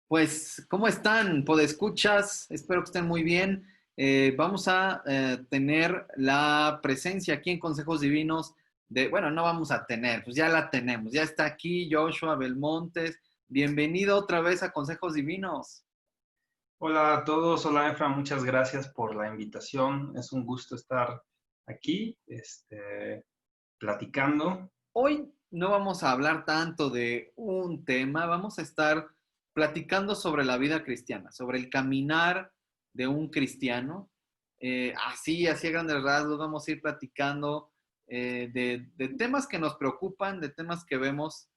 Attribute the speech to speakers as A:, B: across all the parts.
A: Pues, ¿cómo están, podescuchas? Espero que estén muy bien. Vamos a tener la presencia aquí en Consejos Divinos bueno, no vamos a tener, pues ya la tenemos. Ya está aquí Joshua Belmontes. Bienvenido otra vez a Consejos Divinos.
B: Hola a todos, hola Efra, muchas gracias por la invitación. Es un gusto estar aquí, platicando.
A: Hoy no vamos a hablar tanto de un tema, vamos a estar platicando sobre la vida cristiana, sobre el caminar de un cristiano. Así a grandes rasgos, vamos a ir platicando de temas que nos preocupan, de temas que vemos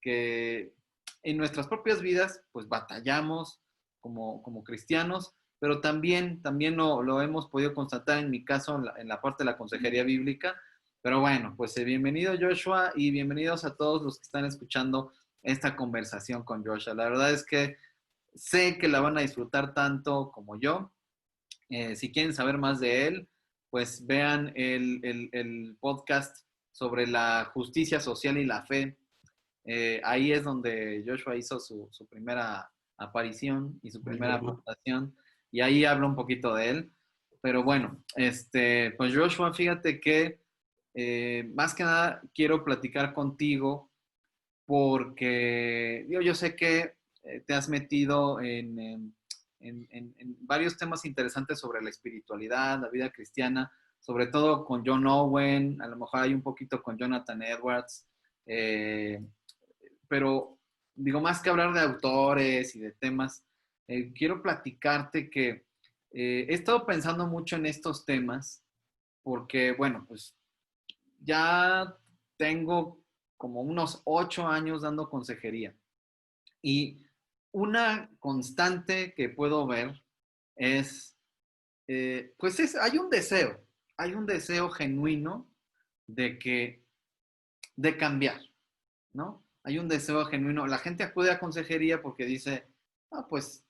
A: que en nuestras propias vidas, pues batallamos como cristianos, pero también lo hemos podido constatar en mi caso en la parte de la consejería bíblica. Pero bueno, pues bienvenido Joshua y bienvenidos a todos los que están escuchando esta conversación con Joshua. La verdad es que sé que la van a disfrutar tanto como yo. Si quieren saber más de él, pues vean el podcast sobre la justicia social y la fe. Ahí es donde Joshua hizo su primera aparición y su primera aportación, y ahí habla un poquito de él. Pero bueno, pues Joshua, fíjate que más que nada quiero platicar contigo porque yo sé que te has metido en varios temas interesantes sobre la espiritualidad, la vida cristiana, sobre todo con John Owen, a lo mejor hay un poquito con Jonathan Edwards, eh, pero digo, más que hablar de autores y de temas, quiero platicarte que he estado pensando mucho en estos temas porque, bueno, pues ya tengo como unos 8 años dando consejería y una constante que puedo ver es, hay un deseo genuino de de cambiar, ¿no? Hay un deseo genuino. La gente acude a consejería porque dice, pues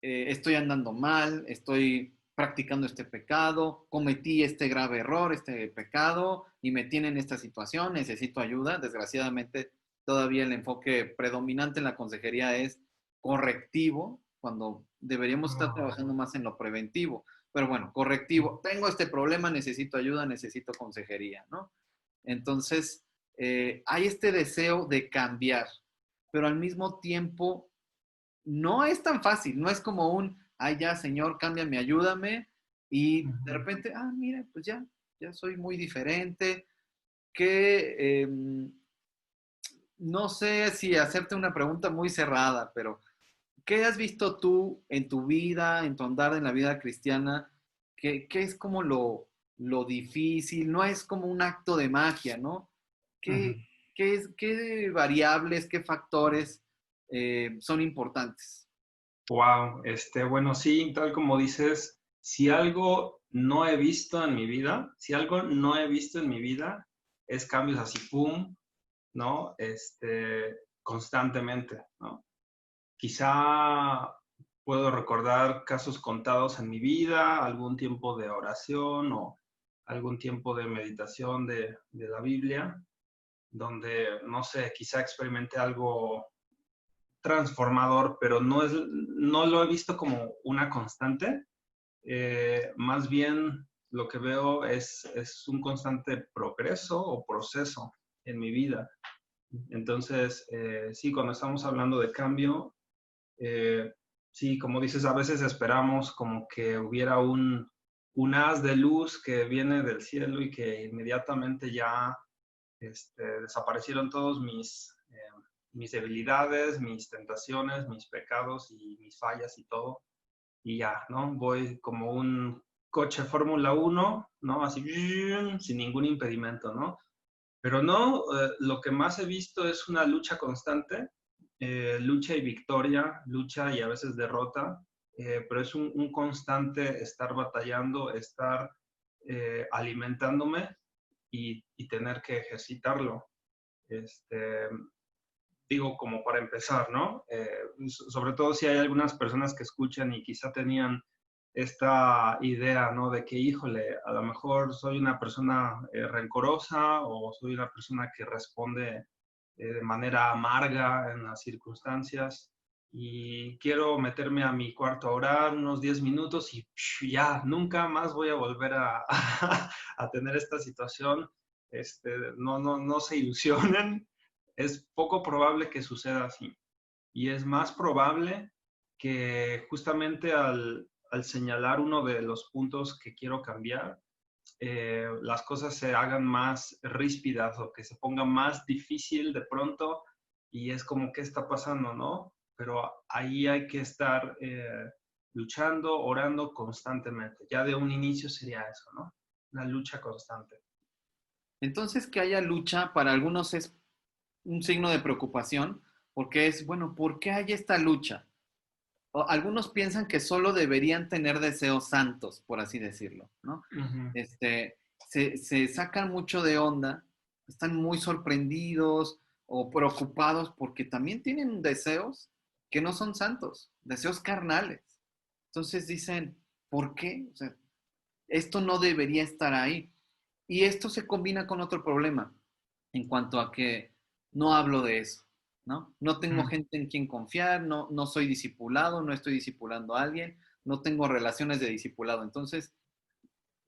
A: estoy andando mal, estoy practicando este pecado, cometí este grave error, este pecado y me tiene en esta situación, necesito ayuda. Desgraciadamente, todavía el enfoque predominante en la consejería es correctivo, cuando deberíamos estar trabajando más en lo preventivo. Pero bueno, correctivo, tengo este problema, necesito ayuda, necesito consejería, ¿no? Entonces, hay este deseo de cambiar, pero al mismo tiempo no es tan fácil, no es como ay ya, Señor, cámbiame, ayúdame, y de repente, mira, pues ya soy muy diferente, que no sé si hacerte una pregunta muy cerrada, pero ¿qué has visto tú en tu vida, en tu andar en la vida cristiana, que es como lo difícil? No es como un acto de magia, ¿no? ¿Qué, qué variables, qué factores son importantes?
B: Wow, bueno, sí, tal como dices, si algo no he visto en mi vida, si algo no he visto en mi vida, es cambios así, pum, ¿no? Constantemente, ¿no? Quizá puedo recordar casos contados en mi vida, algún tiempo de oración o algún tiempo de meditación de la Biblia, donde, no sé, quizá experimenté algo transformador, pero no lo he visto como una constante. Más bien lo que veo es un constante progreso o proceso en mi vida. Entonces, sí, cuando estamos hablando de cambio, sí, como dices, a veces esperamos como que hubiera un haz de luz que viene del cielo y que inmediatamente ya desaparecieron todos mis debilidades, mis tentaciones, mis pecados y mis fallas y todo. Y ya, ¿no? Voy como un coche Fórmula 1, ¿no? Así, sin ningún impedimento, ¿no? Pero no, lo que más he visto es una lucha constante, lucha y victoria, lucha y a veces derrota, pero es un constante estar batallando, estar alimentándome y tener que ejercitarlo. Este, digo, como para empezar, ¿no? Sobre todo si hay algunas personas que escuchan y quizá tenían esta idea, ¿no? De que, híjole, a lo mejor soy una persona rencorosa o soy una persona que responde de manera amarga en las circunstancias. y quiero meterme a mi cuarto a orar unos 10 minutos y ya, nunca más voy a volver a tener esta situación. No se ilusionen, es poco probable que suceda así. Y es más probable que justamente al señalar uno de los puntos que quiero cambiar, las cosas se hagan más ríspidas o que se ponga más difícil de pronto y es como, ¿qué está pasando, no? Pero ahí hay que estar luchando, orando constantemente. Ya de un inicio sería eso, ¿no? Una lucha constante.
A: Entonces, que haya lucha para algunos es un signo de preocupación, porque es, bueno, ¿por qué hay esta lucha? Algunos piensan que solo deberían tener deseos santos, por así decirlo, ¿no?
B: Ujú.
A: Se sacan mucho de onda, están muy sorprendidos o preocupados porque también tienen deseos que no son santos, deseos carnales. Entonces dicen, ¿por qué? O sea, esto no debería estar ahí. Y esto se combina con otro problema en cuanto a que no hablo de eso, ¿no? No tengo
B: Mm.
A: gente en quien confiar, no soy discipulado, no estoy discipulando a alguien, no tengo relaciones de discipulado. Entonces,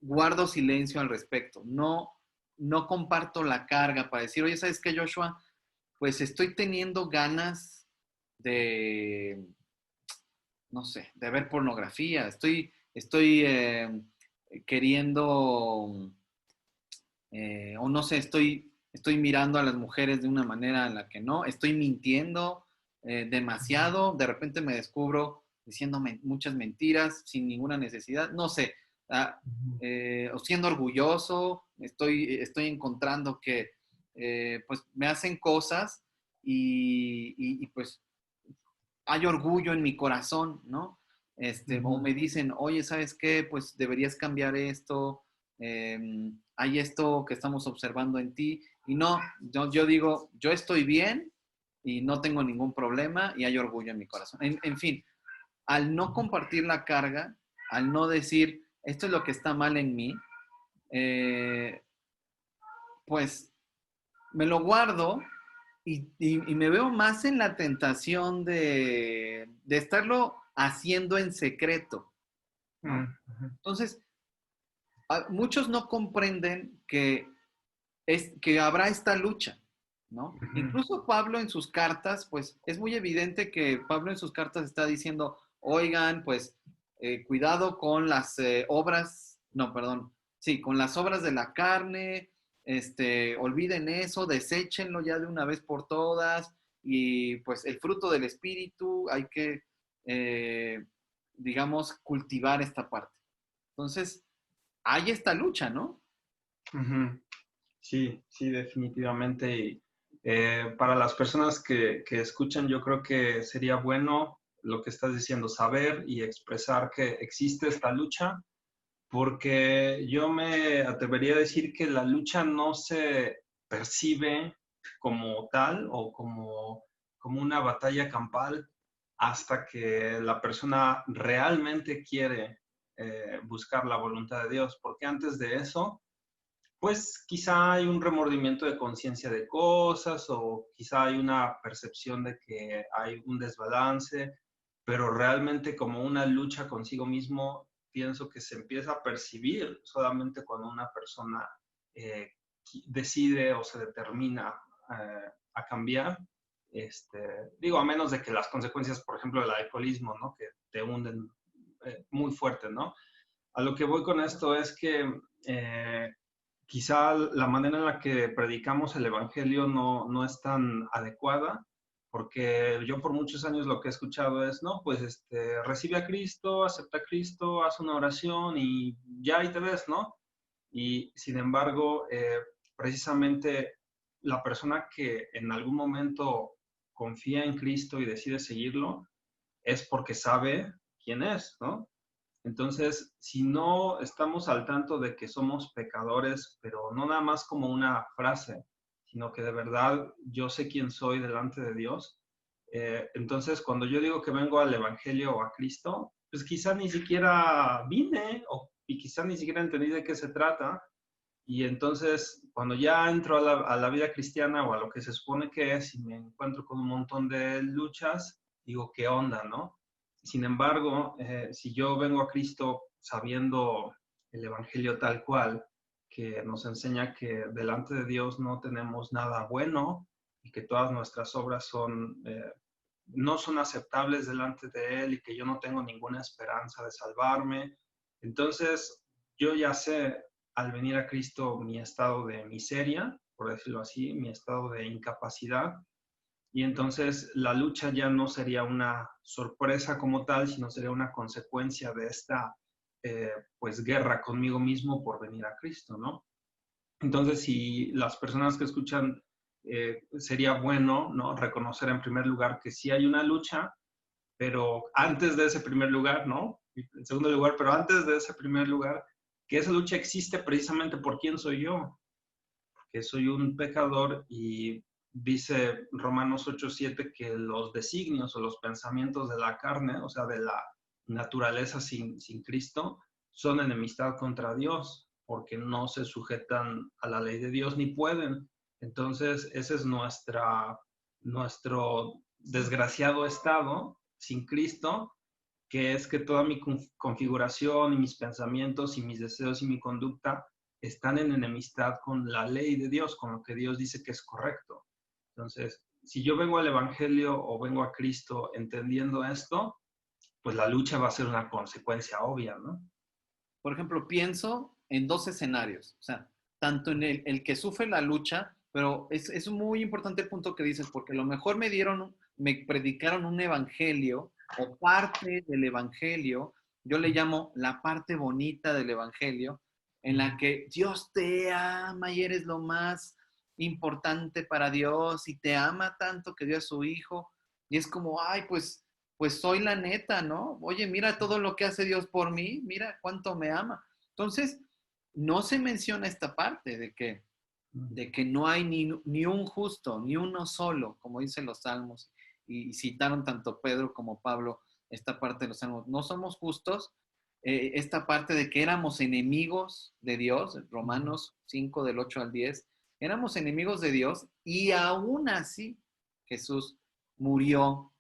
A: guardo silencio al respecto. No comparto la carga para decir, oye, ¿sabes qué, Joshua? Pues estoy teniendo ganas de, no sé, de ver pornografía. Estoy queriendo o no sé, estoy mirando a las mujeres de una manera en la que no, estoy mintiendo demasiado, de repente me descubro diciéndome muchas mentiras sin ninguna necesidad, no sé, ah,
B: Ujú.
A: o siendo orgulloso, estoy encontrando que pues me hacen cosas pues hay orgullo en mi corazón, ¿no? O
B: Ujú.
A: me dicen, oye, ¿sabes qué? Pues deberías cambiar esto, hay esto que estamos observando en ti. Y no, yo digo, yo estoy bien y no tengo ningún problema y hay orgullo en mi corazón. En fin, al no compartir la carga, al no decir, esto es lo que está mal en mí, eh, pues me lo guardo y me veo más en la tentación de estarlo haciendo en secreto, ¿no?
B: Mm. Ujú.
A: Entonces, muchos no comprenden que habrá esta lucha, ¿no?
B: Ujú.
A: Incluso Pablo en sus cartas, pues es muy evidente que Pablo en sus cartas está diciendo, oigan, pues cuidado con las obras, no, perdón, sí, con las obras de la carne, olviden eso, deséchenlo ya de una vez por todas y pues el fruto del espíritu hay que, eh, digamos, cultivar esta parte. Entonces, hay esta lucha, ¿no?
B: Ujú. Sí, sí, definitivamente. Y, para las personas que escuchan, yo creo que sería bueno lo que estás diciendo, saber y expresar que existe esta lucha, porque yo me atrevería a decir que la lucha no se percibe como tal o como una batalla campal hasta que la persona realmente quiere buscar la voluntad de Dios, porque antes de eso pues quizá hay un remordimiento de conciencia de cosas o quizá hay una percepción de que hay un desbalance, pero realmente como una lucha consigo mismo, pienso que se empieza a percibir solamente cuando una persona eh, decide o se determina a cambiar. Digo, a menos de que las consecuencias, por ejemplo, del alcoholismo, ¿no? Que te hunden muy fuerte, ¿no? A lo que voy con esto es que quizá la manera en la que predicamos el Evangelio no es tan adecuada, porque yo por muchos años lo que he escuchado es, no, pues recibe a Cristo, acepta a Cristo, haz una oración y ya ahí te ves, ¿no? Y sin embargo, precisamente la persona que en algún momento confía en Cristo y decide seguirlo, es porque sabe quién es, ¿no? Entonces, si no estamos al tanto de que somos pecadores, pero no nada más como una frase, sino que de verdad yo sé quién soy delante de Dios, entonces cuando yo digo que vengo al Evangelio o a Cristo, pues quizá ni siquiera vine y quizá ni siquiera entendí de qué se trata. Y entonces, cuando ya entro a la vida cristiana o a lo que se supone que es y me encuentro con un montón de luchas, digo, ¿qué onda, no? Sin embargo, si yo vengo a Cristo sabiendo el Evangelio tal cual, que nos enseña que delante de Dios no tenemos nada bueno y que todas nuestras obras no son aceptables delante de Él y que yo no tengo ninguna esperanza de salvarme. Entonces, yo ya sé al venir a Cristo mi estado de miseria, por decirlo así, mi estado de incapacidad, y entonces la lucha ya no sería una sorpresa como tal, sino sería una consecuencia de esta pues guerra conmigo mismo por venir a Cristo, ¿no? Entonces, si las personas que escuchan, sería bueno, ¿no? Reconocer en primer lugar que sí hay una lucha, pero antes de ese primer lugar, ¿no? En segundo lugar, pero antes de ese primer lugar, que esa lucha existe precisamente por quién soy yo, que soy un pecador y dice Romanos 8:7 que los designios o los pensamientos de la carne, o sea, de la naturaleza sin Cristo, son enemistad contra Dios, porque no se sujetan a la ley de Dios ni pueden. Entonces, ese es nuestro desgraciado estado sin Cristo, que es que toda mi configuración y mis pensamientos y mis deseos y mi conducta están en enemistad con la ley de Dios, con lo que Dios dice que es correcto. Entonces, si yo vengo al Evangelio o vengo a Cristo entendiendo esto, pues la lucha va a ser una consecuencia obvia, ¿no?
A: Por ejemplo, pienso en dos escenarios, o sea, tanto en el que sufre la lucha, pero es un muy importante el punto que dices, porque a lo mejor me predicaron un evangelio o parte del evangelio, yo le llamo la parte bonita del evangelio, en la que Dios te ama y eres lo más importante para Dios y te ama tanto que dio a su hijo, y es como, ay, pues soy la neta, ¿no? Oye, mira todo lo que hace Dios por mí, mira cuánto me ama. Entonces, no se menciona esta parte de que no hay ni un justo, ni uno solo, como dicen los salmos, y citaron tanto Pedro como Pablo esta parte de los salmos. No somos justos, esta parte de que éramos enemigos de Dios, Romanos 5 del 8 al 10, éramos enemigos de Dios y aún así Jesús murió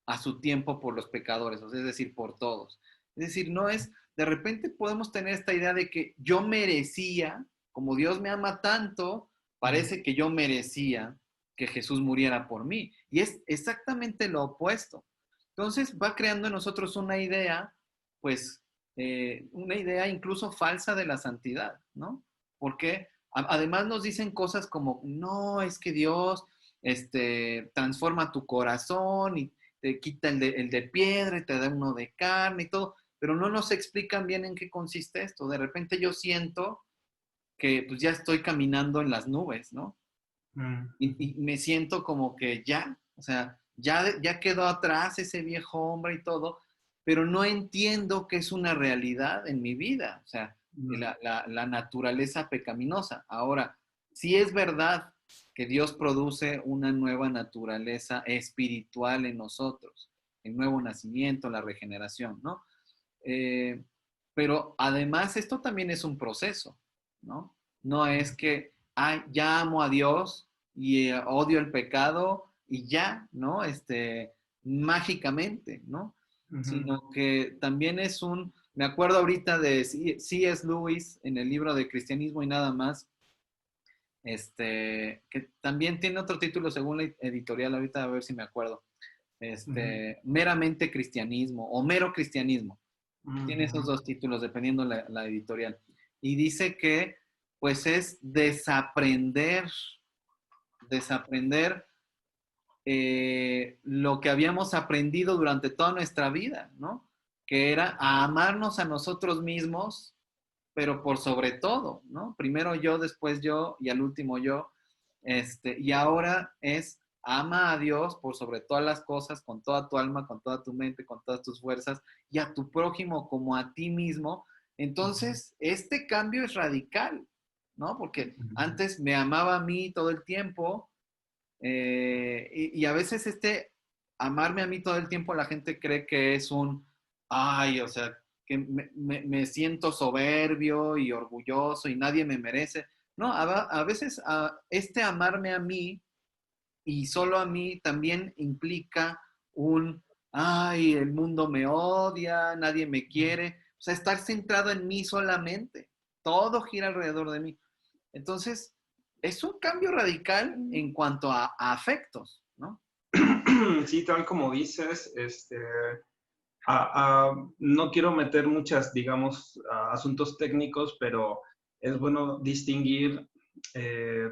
A: a su tiempo por los pecadores, es decir, por todos. Es decir, no es, de repente podemos tener esta idea de que yo merecía, como Dios me ama tanto, parece que yo merecía que Jesús muriera por mí. Y es exactamente lo opuesto. Entonces va creando en nosotros una idea, pues, una idea incluso falsa de la santidad, ¿no? Porque además nos dicen cosas como, no, es que Dios transforma tu corazón y te quita el de piedra y te da uno de carne y todo, pero no nos explican bien en qué consiste esto. De repente yo siento que pues ya estoy caminando en las nubes, ¿no? Y me siento como que ya, o sea, ya quedó atrás ese viejo hombre y todo, pero no entiendo que es una realidad en mi vida, o sea, la naturaleza pecaminosa. Ahora, sí es verdad que Dios produce una nueva naturaleza espiritual en nosotros, el nuevo nacimiento, la regeneración, ¿no? Eh, pero además esto también es un proceso, ¿no? No es que, ay, ya amo a Dios y odio el pecado y ya, ¿no? Mágicamente, ¿no? Sino que también me acuerdo ahorita de C.S. Lewis en el libro de Cristianismo y nada más, que también tiene otro título según la editorial, ahorita a ver si me acuerdo, meramente cristianismo o mero cristianismo. Tiene esos dos títulos dependiendo la editorial. Y dice que pues es desapprender lo que habíamos aprendido durante toda nuestra vida, ¿no? Que era a amarnos a nosotros mismos, pero por sobre todo, ¿no? Primero yo, después yo y al último yo. Y ahora es ama a Dios por sobre todas las cosas, con toda tu alma, con toda tu mente, con todas tus fuerzas, y a tu prójimo como a ti mismo. Entonces, este cambio es radical, ¿no? Porque antes me amaba a mí todo el tiempo, y a veces amarme a mí todo el tiempo la gente cree que es ay, o sea, que me siento soberbio y orgulloso y nadie me merece. No, a veces amarme a mí y solo a mí también implica un ay, el mundo me odia, nadie me quiere. O sea, estar centrado en mí solamente. Todo gira alrededor de mí. Entonces, es un cambio radical en cuanto a afectos, ¿no?
B: Sí, tal como dices, no quiero meter muchas, digamos, asuntos técnicos, pero es bueno distinguir eh,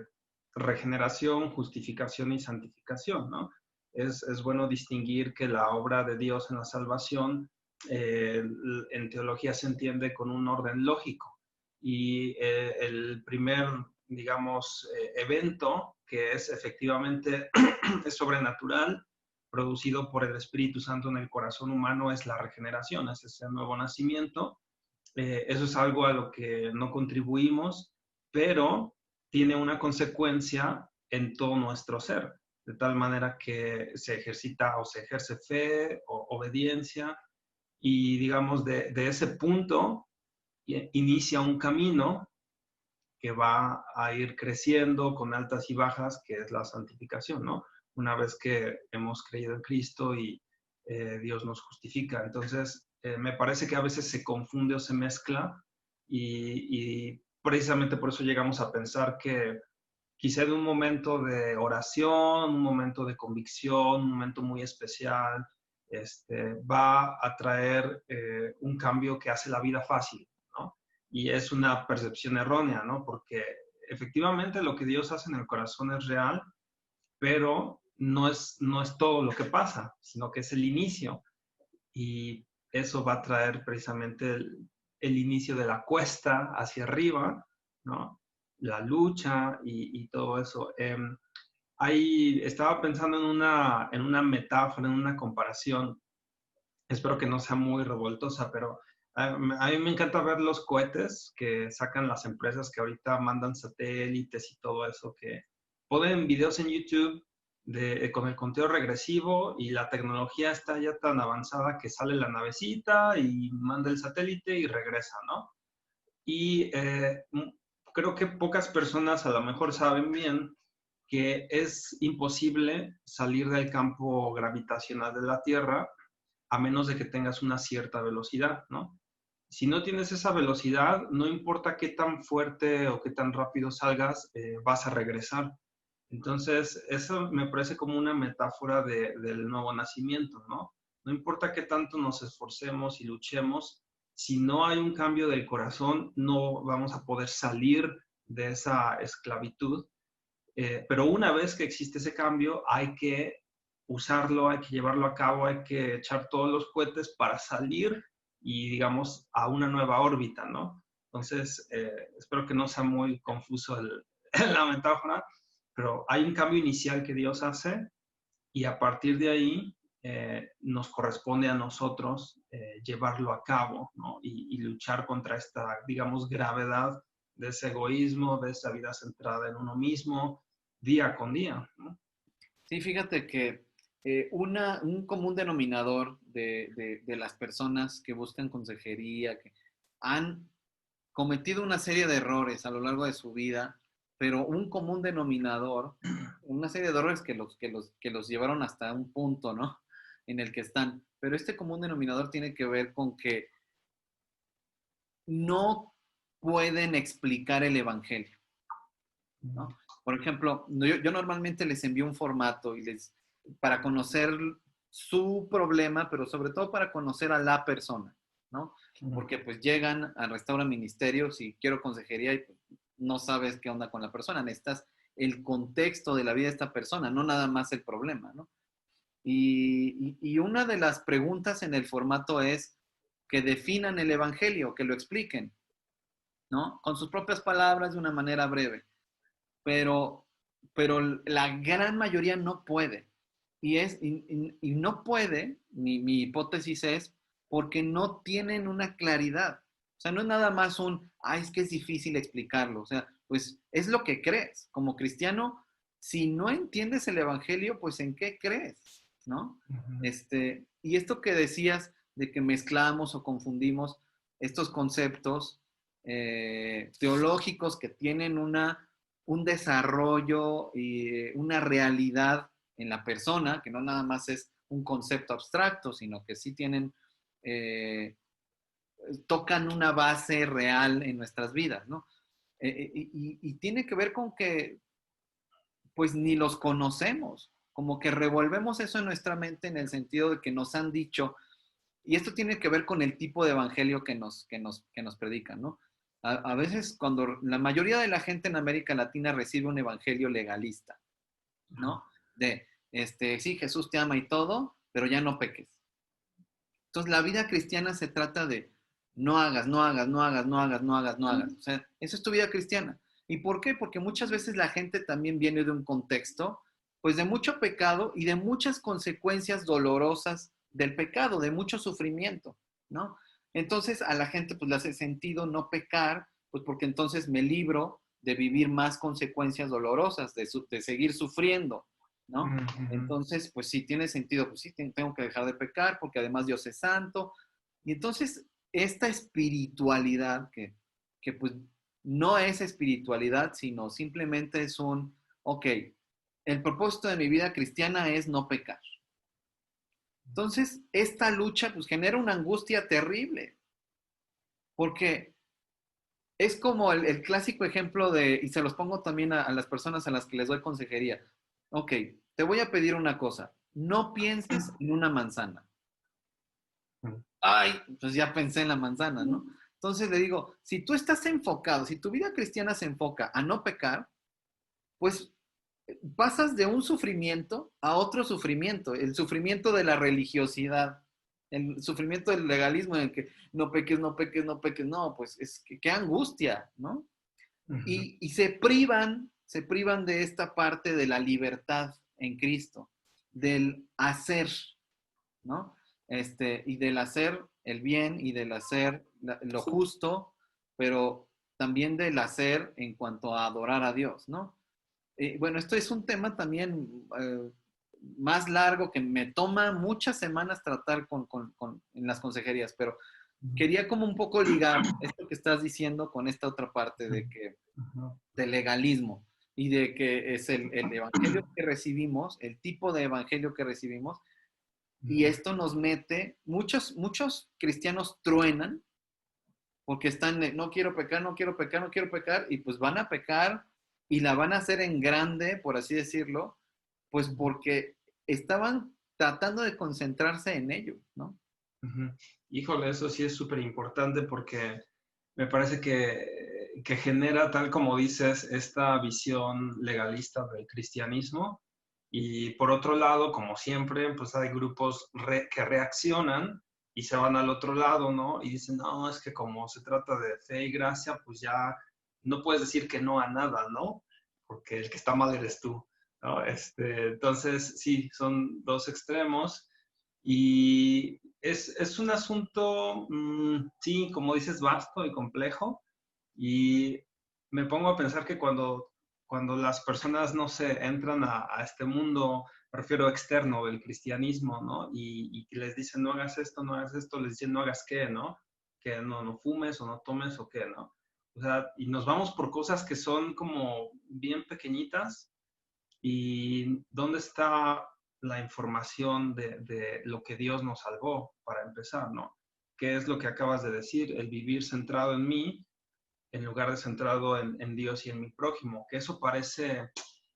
B: regeneración, justificación y santificación, ¿no? Es bueno distinguir que la obra de Dios en la salvación, en teología se entiende con un orden lógico. Y el primer, digamos, evento que es efectivamente es sobrenatural, producido por el Espíritu Santo en el corazón humano, es la regeneración, es ese nuevo nacimiento. Eso es algo a lo que no contribuimos, pero tiene una consecuencia en todo nuestro ser, de tal manera que se ejercita o se ejerce fe o obediencia, y digamos de ese punto inicia un camino que va a ir creciendo con altas y bajas, que es la santificación, ¿no? Una vez que hemos creído en Cristo y Dios nos justifica. Entonces, me parece que a veces se confunde o se mezcla, y precisamente por eso llegamos a pensar que quizá de un momento de oración, un momento de convicción, un momento muy especial, va a traer un cambio que hace la vida fácil, ¿no? Y es una percepción errónea, ¿no? Porque efectivamente lo que Dios hace en el corazón es real, pero no es todo lo que pasa, sino que es el inicio. Y eso va a traer precisamente el inicio de la cuesta hacia arriba, ¿no? La lucha y todo eso. Ahí estaba pensando en una metáfora, en una comparación. Espero que no sea muy revoltosa, pero a mí me encanta ver los cohetes que sacan las empresas que ahorita mandan satélites y todo eso, que ponen videos en YouTube con el conteo regresivo, y la tecnología está ya tan avanzada que sale la navecita y manda el satélite y regresa, ¿no? Y creo que pocas personas a lo mejor saben bien que es imposible salir del campo gravitacional de la Tierra a menos de que tengas una cierta velocidad, ¿no? Si no tienes esa velocidad, no importa qué tan fuerte o qué tan rápido salgas, vas a regresar. Entonces, eso me parece como una metáfora del nuevo nacimiento, ¿no? No importa qué tanto nos esforcemos y luchemos, si no hay un cambio del corazón, no vamos a poder salir de esa esclavitud. Pero una vez que existe ese cambio, hay que usarlo, hay que llevarlo a cabo, hay que echar todos los cohetes para salir y, digamos, a una nueva órbita, ¿no? Entonces, espero que no sea muy confuso la metáfora, pero hay un cambio inicial que Dios hace, y a partir de ahí nos corresponde a nosotros llevarlo a cabo, ¿no? Y luchar contra esta, digamos, gravedad de ese egoísmo, de esa vida centrada en uno mismo, día con día, ¿no?
A: Sí, fíjate que un común denominador de las personas que buscan consejería, que han cometido una serie de errores a lo largo de su vida, pero un común denominador, una serie de errores que los llevaron hasta un punto, ¿no? En el que están. Pero este común denominador tiene que ver con que no pueden explicar el evangelio, ¿no? Por ejemplo, yo normalmente les envío un formato para conocer su problema, pero sobre todo para conocer a la persona, ¿no? Porque pues llegan al Restaura Ministerio, si quiero consejería, y pues, no sabes qué onda con la persona, necesitas el contexto de la vida de esta persona, no nada más el problema, ¿no? Y una de las preguntas en el formato es que definan el evangelio, que lo expliquen, ¿no? Con sus propias palabras de una manera breve, pero, pero la gran mayoría no puede. Y no puede, mi hipótesis es, porque no tienen una claridad. O sea, no es nada más es que es difícil explicarlo. O sea, pues es lo que crees. Como cristiano, si no entiendes el evangelio, pues ¿en qué crees? ¿No? Y esto que decías de que mezclamos o confundimos estos conceptos teológicos que tienen un desarrollo y una realidad en la persona, que no nada más es un concepto abstracto, sino que sí tienen, tocan una base real en nuestras vidas, ¿no? Y tiene que ver con que, pues, ni los conocemos, como que revolvemos eso en nuestra mente en el sentido de que nos han dicho, y esto tiene que ver con el tipo de evangelio que nos predican, ¿no? A veces cuando la mayoría de la gente en América Latina recibe un evangelio legalista, ¿no? De, sí, Jesús te ama y todo, pero ya no peques. Entonces, la vida cristiana se trata de no hagas, no hagas, no hagas, no hagas, no hagas, no hagas. O sea, eso es tu vida cristiana. ¿Y por qué? Porque muchas veces la gente también viene de un contexto, pues, de mucho pecado y de muchas consecuencias dolorosas del pecado, de mucho sufrimiento, ¿no? Entonces, a la gente, pues, le hace sentido no pecar, pues, porque entonces me libro de vivir más consecuencias dolorosas, de seguir sufriendo, ¿no? Entonces, pues sí, tiene sentido, pues sí, tengo que dejar de pecar porque además Dios es santo. Y entonces, esta espiritualidad que pues no es espiritualidad, sino simplemente es ok, el propósito de mi vida cristiana es no pecar. Entonces, esta lucha pues genera una angustia terrible, porque es como el clásico ejemplo de, y se los pongo también a las personas a las que les doy consejería. Ok, te voy a pedir una cosa. No pienses en una manzana. Ay, pues ya pensé en la manzana, ¿no? Entonces le digo, si tú estás enfocado, si tu vida cristiana se enfoca a no pecar, pues pasas de un sufrimiento a otro sufrimiento, el sufrimiento de la religiosidad, el sufrimiento del legalismo en el que no peques, no peques, no peques, no, pues es que qué angustia, ¿no? Y se privan de esta parte de la libertad en Cristo, del hacer, ¿no? Y del hacer el bien y del hacer lo justo, pero también del hacer en cuanto a adorar a Dios, ¿no? Bueno, esto es un tema también más largo que me toma muchas semanas tratar en las consejerías, pero quería como un poco ligar esto que estás diciendo con esta otra parte del legalismo y de que es el evangelio que recibimos, el tipo de evangelio que recibimos, y esto nos mete, muchos cristianos truenan porque están, no quiero pecar, no quiero pecar, no quiero pecar, y pues van a pecar y la van a hacer en grande, por así decirlo, pues porque estaban tratando de concentrarse en ello, ¿no?
B: Híjole, eso sí es súper importante porque me parece que genera, tal como dices, esta visión legalista del cristianismo. Y por otro lado, como siempre, pues hay grupos que reaccionan y se van al otro lado, ¿no? Y dicen, no, es que como se trata de fe y gracia, pues ya no puedes decir que no a nada, ¿no? Porque el que está mal eres tú, ¿no? Entonces, sí, son dos extremos. Y es un asunto, sí, como dices, vasto y complejo. Y me pongo a pensar que cuando las personas, no sé, entran a este mundo, prefiero externo del cristianismo, ¿no? Y que les dicen, no hagas esto, no hagas esto, les dicen, no hagas qué, ¿no? Que no fumes o no tomes o qué, ¿no? O sea, y nos vamos por cosas que son como bien pequeñitas. ¿Y dónde está la información de lo que Dios nos salvó, para empezar, ¿no? ¿Qué es lo que acabas de decir? El vivir centrado en mí en lugar de centrado en Dios y en mi prójimo, que eso parece,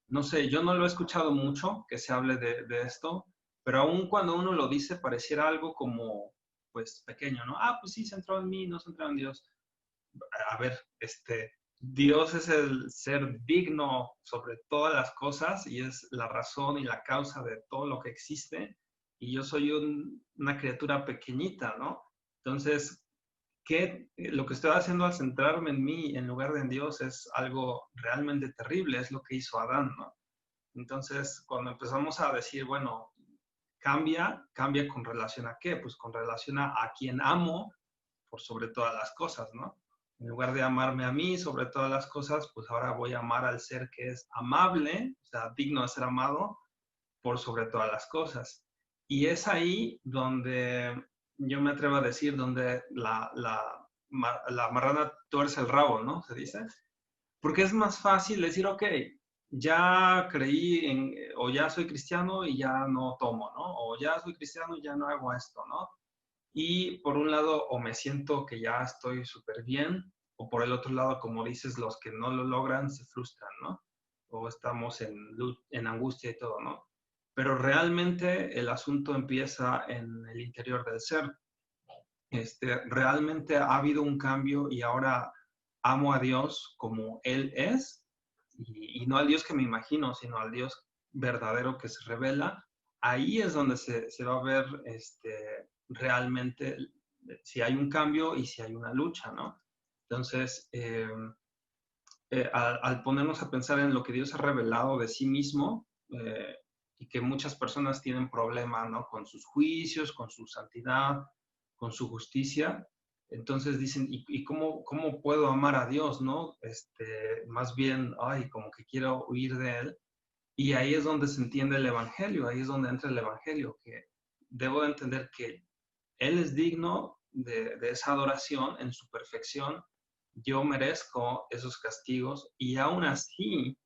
B: no sé, yo no lo he escuchado mucho que se hable de esto, pero aún cuando uno lo dice pareciera algo como, pues, pequeño, ¿no? Ah, pues sí, centrado en mí, no centrado en Dios. A ver, Dios es el ser digno sobre todas las cosas y es la razón y la causa de todo lo que existe, y yo soy una criatura pequeñita, ¿no? Entonces, lo que estoy haciendo al centrarme en mí en lugar de en Dios es algo realmente terrible, es lo que hizo Adán, ¿no? Entonces, cuando empezamos a decir, bueno, cambia con relación a qué, pues con relación a quien amo por sobre todas las cosas, ¿no? En lugar de amarme a mí sobre todas las cosas, pues ahora voy a amar al ser que es amable, o sea, digno de ser amado por sobre todas las cosas. Y es ahí donde yo me atrevo a decir, donde la marrana tuerce el rabo, ¿no? Se dice. Porque es más fácil decir, ok, ya creí o ya soy cristiano y ya no tomo, ¿no? O ya soy cristiano y ya no hago esto, ¿no? Y por un lado, o me siento que ya estoy súper bien, o por el otro lado, como dices, los que no lo logran se frustran, ¿no? O estamos en angustia y todo, ¿no? Pero realmente el asunto empieza en el interior del ser. Realmente ha habido un cambio y ahora amo a Dios como Él es, y no al Dios que me imagino, sino al Dios verdadero que se revela. Ahí es donde se va a ver realmente si hay un cambio y si hay una lucha, ¿no? Entonces, al ponernos a pensar en lo que Dios ha revelado de sí mismo, y que muchas personas tienen problemas, ¿no? Con sus juicios, con su santidad, con su justicia. Entonces dicen, ¿y cómo puedo amar a Dios, no? Más bien, ay, como que quiero huir de Él. Y ahí es donde se entiende el Evangelio, ahí es donde entra el Evangelio, que debo de entender que Él es digno de esa adoración en su perfección. Yo merezco esos castigos y aún así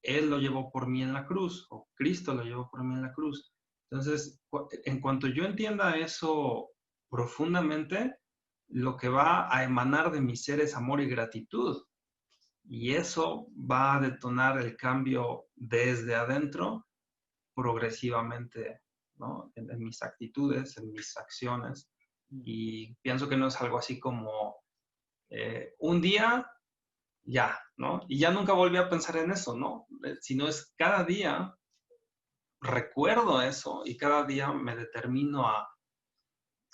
B: Él lo llevó por mí en la cruz, o Cristo lo llevó por mí en la cruz. Entonces, en cuanto yo entienda eso profundamente, lo que va a emanar de mi ser es amor y gratitud. Y eso va a detonar el cambio desde adentro progresivamente, ¿no? En mis actitudes, en mis acciones. Y pienso que no es algo así como un día ya, ¿no? Y ya nunca volví a pensar en eso, ¿no? Sino es cada día recuerdo eso y cada día me determino a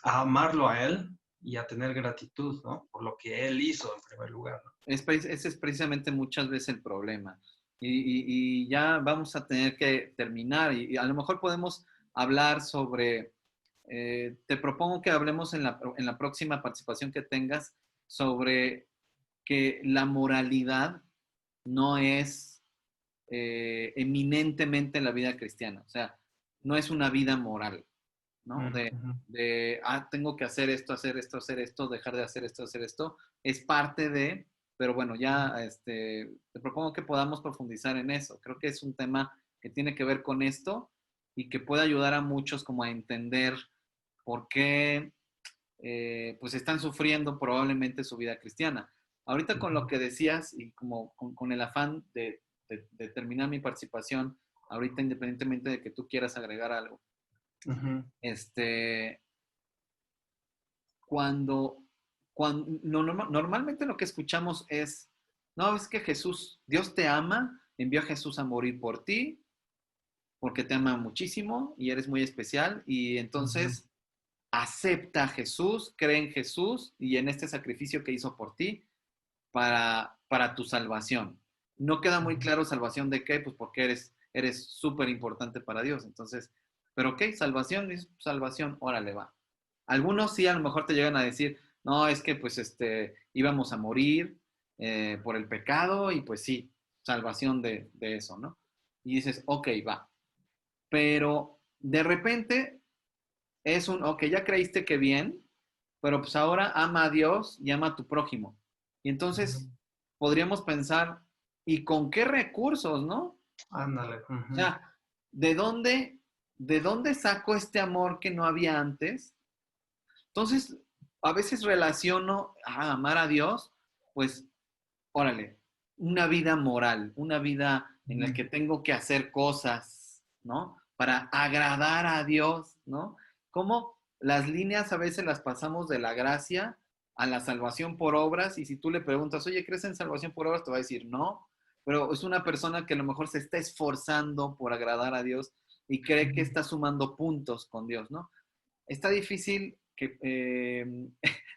B: amarlo a Él y a tener gratitud, ¿no? Por lo que Él hizo en primer lugar, ¿no?
A: Ese es precisamente muchas veces el problema. Y ya vamos a tener que terminar y a lo mejor podemos hablar sobre, te propongo que hablemos en la próxima participación que tengas sobre que la moralidad no es eminentemente la vida cristiana, o sea, no es una vida moral, ¿no? Tengo que hacer esto, dejar de hacer esto, es parte de, pero bueno, ya te propongo que podamos profundizar en eso. Creo que es un tema que tiene que ver con esto y que puede ayudar a muchos como a entender por qué pues están sufriendo probablemente su vida cristiana. Ahorita con lo que decías y como con el afán de terminar mi participación, ahorita independientemente de que tú quieras agregar algo, este, normalmente lo que escuchamos es, no, es que Jesús, Dios te ama, envió a Jesús a morir por ti, porque te ama muchísimo y eres muy especial, y entonces acepta a Jesús, cree en Jesús y en este sacrificio que hizo por ti para tu salvación. No queda muy claro salvación de qué, pues porque eres súper importante para Dios. Entonces, pero ok, salvación es salvación, órale, va. Algunos sí a lo mejor te llegan a decir, no, es que pues íbamos a morir por el pecado y pues sí, salvación de eso, ¿no? Y dices, ok, va. Pero de repente ok, ya creíste que bien, pero pues ahora ama a Dios y ama a tu prójimo. Y entonces podríamos pensar, ¿y con qué recursos, no?
B: Ándale.
A: O sea, ¿de dónde, ¿de dónde saco este amor que no había antes? Entonces, a veces relaciono a amar a Dios, pues, órale, una vida moral, una vida en la que tengo que hacer cosas, ¿no? Para agradar a Dios, ¿no? Como las líneas a veces las pasamos de la gracia a la salvación por obras, y si tú le preguntas, oye, ¿crees en salvación por obras? Te va a decir, no, pero es una persona que a lo mejor se está esforzando por agradar a Dios y cree que está sumando puntos con Dios, ¿no? Está difícil que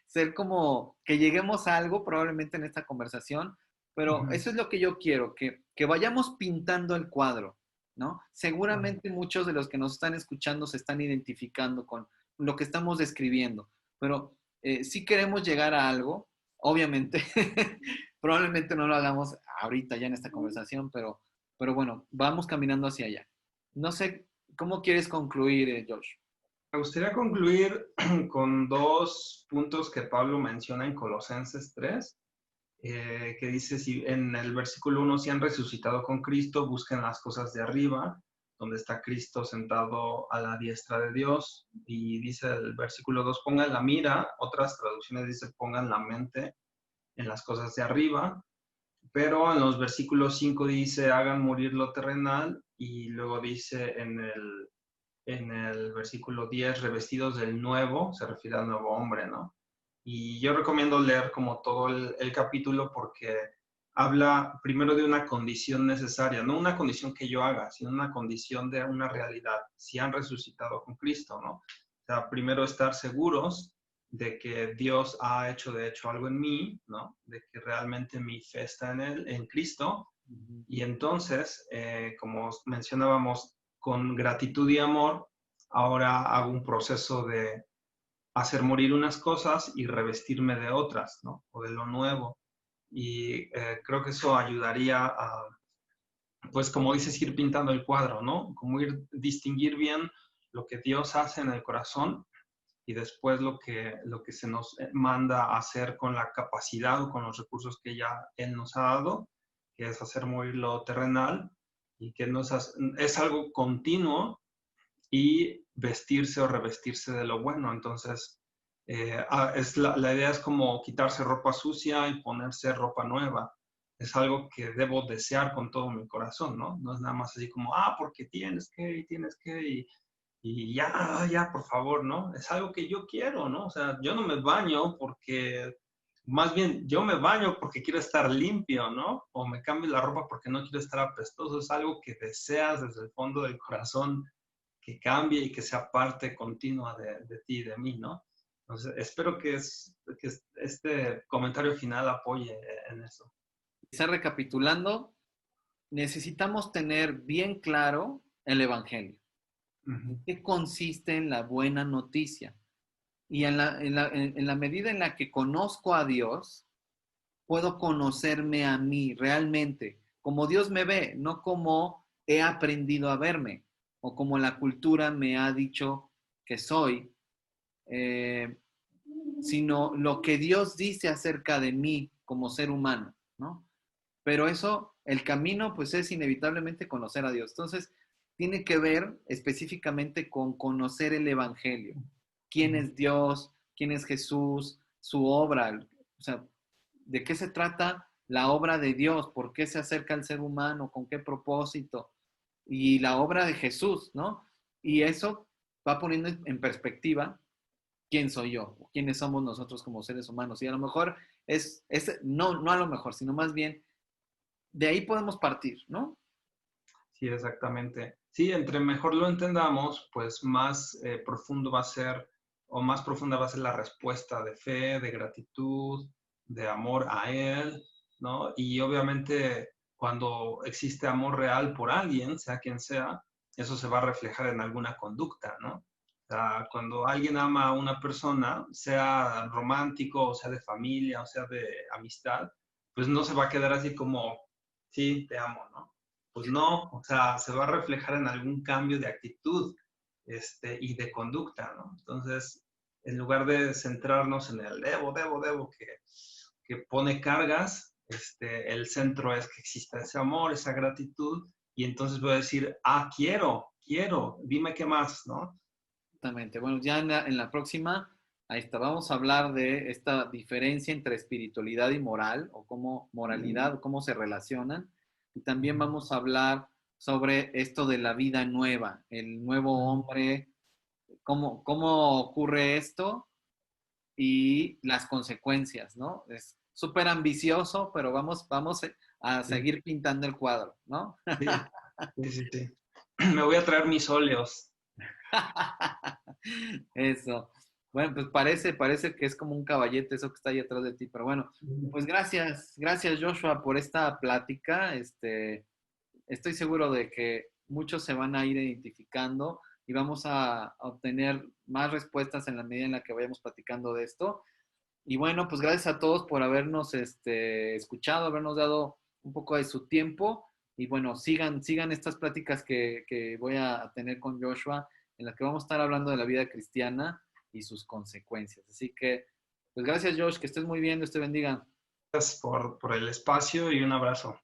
A: ser como que lleguemos a algo probablemente en esta conversación, pero eso es lo que yo quiero, que vayamos pintando el cuadro, ¿no? Seguramente muchos de los que nos están escuchando se están identificando con lo que estamos describiendo, pero si queremos llegar a algo, obviamente, probablemente no lo hagamos ahorita ya en esta conversación, pero bueno, vamos caminando hacia allá. No sé, ¿cómo quieres concluir, Josh?
B: Me gustaría concluir con dos puntos que Pablo menciona en Colosenses 3. que dice, si en el versículo 1, si han resucitado con Cristo, busquen las cosas de arriba, donde está Cristo sentado a la diestra de Dios. Y dice el versículo 2, pongan la mira, otras traducciones dice, pongan la mente en las cosas de arriba, pero en los versículos 5 dice, hagan morir lo terrenal, y luego dice en el versículo 10, revestidos del nuevo, se refiere al nuevo hombre, ¿no? Y yo recomiendo leer como todo el capítulo porque habla primero de una condición necesaria, no una condición que yo haga, sino una condición de una realidad, si han resucitado con Cristo, ¿no? O sea, primero estar seguros de que Dios ha hecho de hecho algo en mí, ¿no? De que realmente mi fe está en Él, en Cristo. Y entonces, como mencionábamos, con gratitud y amor, ahora hago un proceso de hacer morir unas cosas y revestirme de otras, ¿no? O de lo nuevo. Y creo que eso ayudaría a, pues como dices, ir pintando el cuadro, ¿no? Como distinguir bien lo que Dios hace en el corazón y después lo que se nos manda a hacer con la capacidad o con los recursos que ya Él nos ha dado, que es hacer morir lo terrenal y que es algo continuo y vestirse o revestirse de lo bueno. Entonces, la idea es como quitarse ropa sucia y ponerse ropa nueva. Es algo que debo desear con todo mi corazón, ¿no? No es nada más así como, porque tienes que, y ya, por favor, ¿no? Es algo que yo quiero, ¿no? O sea, yo no me baño porque, más bien, yo me baño porque quiero estar limpio, ¿no? O me cambio la ropa porque no quiero estar apestoso. Es algo que deseas desde el fondo del corazón que cambie y que sea parte continua de ti y de mí, ¿no? Entonces, espero que este comentario final apoye en eso.
A: Quizá recapitulando, necesitamos tener bien claro el Evangelio. ¿En qué consiste en la buena noticia? Y en la medida en la que conozco a Dios, puedo conocerme a mí realmente, como Dios me ve, no como he aprendido a verme o como la cultura me ha dicho que soy, eh, sino lo que Dios dice acerca de mí como ser humano, ¿no? Pero eso, el camino, pues es inevitablemente conocer a Dios. Entonces, tiene que ver específicamente con conocer el Evangelio. ¿Quién es Dios? ¿Quién es Jesús? Su obra. O sea, ¿de qué se trata la obra de Dios? ¿Por qué se acerca al ser humano? ¿Con qué propósito? Y la obra de Jesús, ¿no? Y eso va poniendo en perspectiva quién soy yo, quiénes somos nosotros como seres humanos. Y a lo mejor no a lo mejor, sino más bien de ahí podemos partir, ¿no?
B: Sí, exactamente. Sí, entre mejor lo entendamos, pues más profundo va a ser o más profunda va a ser la respuesta de fe, de gratitud, de amor a Él, ¿no? Y obviamente cuando existe amor real por alguien, sea quien sea, eso se va a reflejar en alguna conducta, ¿no? O sea, cuando alguien ama a una persona, sea romántico, o sea de familia, o sea de amistad, pues no se va a quedar así como, sí, te amo, ¿no? Pues no, o sea, se va a reflejar en algún cambio de actitud y de conducta, ¿no? Entonces, en lugar de centrarnos en el debo, que pone cargas, el centro es que exista ese amor, esa gratitud, y entonces voy a decir, quiero, dime qué más, ¿no?
A: Exactamente. Bueno, ya en la próxima, ahí está, vamos a hablar de esta diferencia entre espiritualidad y moral, o cómo moralidad, o cómo se relacionan. Y también vamos a hablar sobre esto de la vida nueva, el nuevo hombre, cómo ocurre esto y las consecuencias, ¿no? Es súper ambicioso, pero vamos a
B: Sí,
A: seguir pintando el cuadro, ¿no?
B: sí, sí. Me voy a traer mis óleos.
A: Eso. Bueno, pues parece que es como un caballete eso que está ahí atrás de ti, pero bueno, pues gracias Joshua por esta plática. Estoy seguro de que muchos se van a ir identificando y vamos a obtener más respuestas en la medida en la que vayamos platicando de esto. Y bueno, pues gracias a todos por habernos escuchado, habernos dado un poco de su tiempo. Y bueno, sigan estas pláticas que voy a tener con Joshua, en las que vamos a estar hablando de la vida cristiana y sus consecuencias. Así que, pues gracias Josh, que estés muy bien, Dios te bendiga.
B: por el espacio y un abrazo.